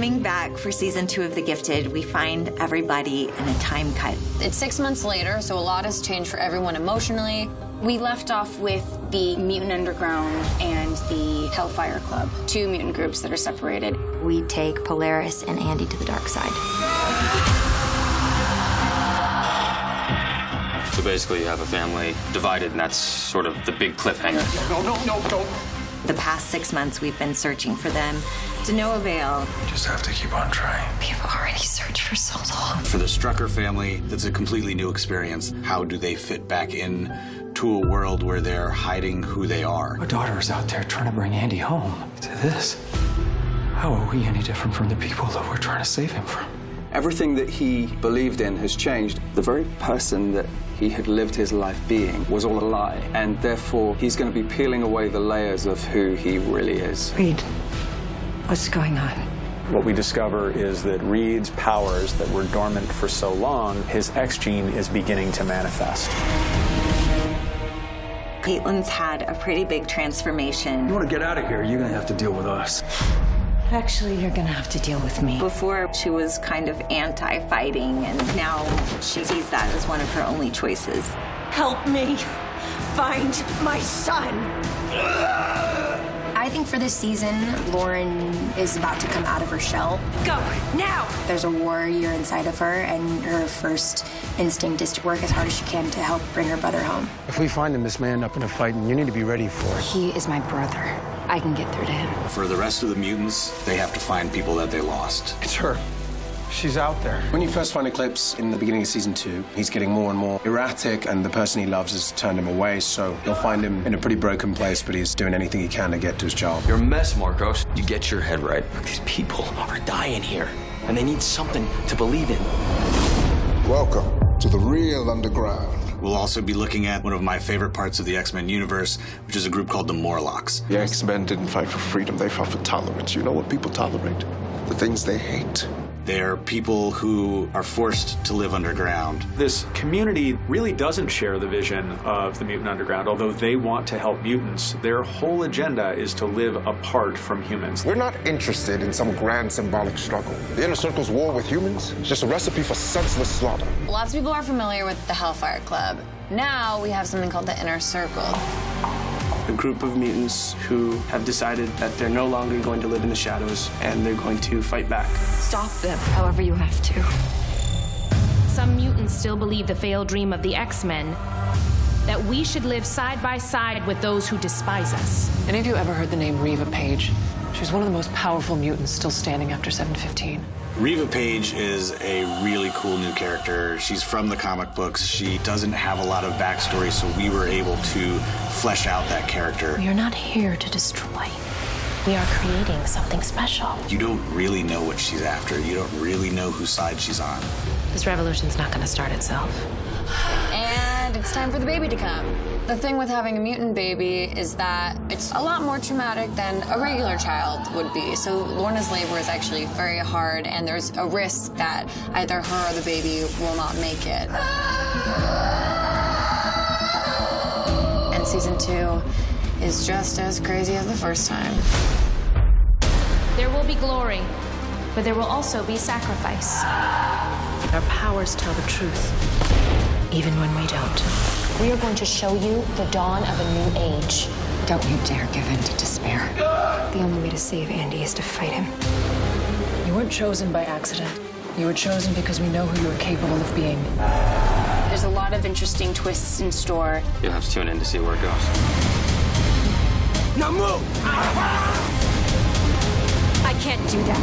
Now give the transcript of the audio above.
Coming back for season 2 of The Gifted, we find everybody in a time cut. It's 6 months later, so a lot has changed for everyone emotionally. We left off with the Mutant Underground and the Hellfire Club, 2 mutant groups that are separated. We take Polaris and Andy to the dark side. So basically you have a family divided, and that's sort of the big cliffhanger. No, don't. The past 6 months, we've been searching for them to no avail. You just have to keep on trying. We've already searched for so long. For the Strucker family, that's a completely new experience. How do they fit back in to a world where they're hiding who they are? Our daughter is out there trying to bring Andy home to this. How are we any different from the people that we're trying to save him from? Everything that he believed in has changed. The very person that he had lived his life being was all a lie, and therefore he's going to be peeling away the layers of who he really is. Reed, what's going on? What we discover is that Reed's powers that were dormant for so long, his X gene is beginning to manifest. Caitlin's had a pretty big transformation. You want to get out of here, you're going to have to deal with us. Actually, you're gonna have to deal with me. Before, she was kind of anti-fighting, and now she sees that as one of her only choices. Help me find my son. I think for this season, Lauren is about to come out of her shell. Go, now! There's a warrior inside of her, and her first instinct is to work as hard as she can to help bring her brother home. If we find him, this man up in a fight, and you need to be ready for it. He is my brother. I can get through to him. For the rest of the mutants, they have to find people that they lost. It's her. She's out there. When you first find Eclipse in the beginning of season 2, he's getting more and more erratic, and the person he loves has turned him away, so you'll find him in a pretty broken place, but he's doing anything he can to get to his child. You're a mess, Marcos. You get your head right. These people are dying here, and they need something to believe in. Welcome to the real underground. We'll also be looking at one of my favorite parts of the X-Men universe, which is a group called the Morlocks. The X-Men didn't fight for freedom, they fought for tolerance. You know what people tolerate? The things they hate. They're people who are forced to live underground. This community really doesn't share the vision of the Mutant Underground. Although they want to help mutants, their whole agenda is to live apart from humans. We're not interested in some grand symbolic struggle. The Inner Circle's war with humans is just a recipe for senseless slaughter. Lots of people are familiar with the Hellfire Club. Now we have something called the Inner Circle. A group of mutants who have decided that they're no longer going to live in the shadows, and they're going to fight back. Stop them however you have to. Some mutants still believe the failed dream of the X-Men, that we should live side by side with those who despise us. Any of you ever heard the name Reva Page? She's one of the most powerful mutants still standing after 715. Reva Page is a really cool new character. She's from the comic books. She doesn't have a lot of backstory, so we were able to flesh out that character. We are not here to destroy. We are creating something special. You don't really know what she's after. You don't really know whose side she's on. This revolution's not gonna start itself. And it's time for the baby to come. The thing with having a mutant baby is that it's a lot more traumatic than a regular child would be. So Lorna's labor is actually very hard, and there's a risk that either her or the baby will not make it. And season 2 is just as crazy as the first time. There will be glory, but there will also be sacrifice. Our powers tell the truth, even when we don't. We are going to show you the dawn of a new age. Don't you dare give in to despair. The only way to save Andy is to fight him. You weren't chosen by accident. You were chosen because we know who you are capable of being. There's a lot of interesting twists in store. You'll have to tune in to see where it goes. Now move! I can't do that.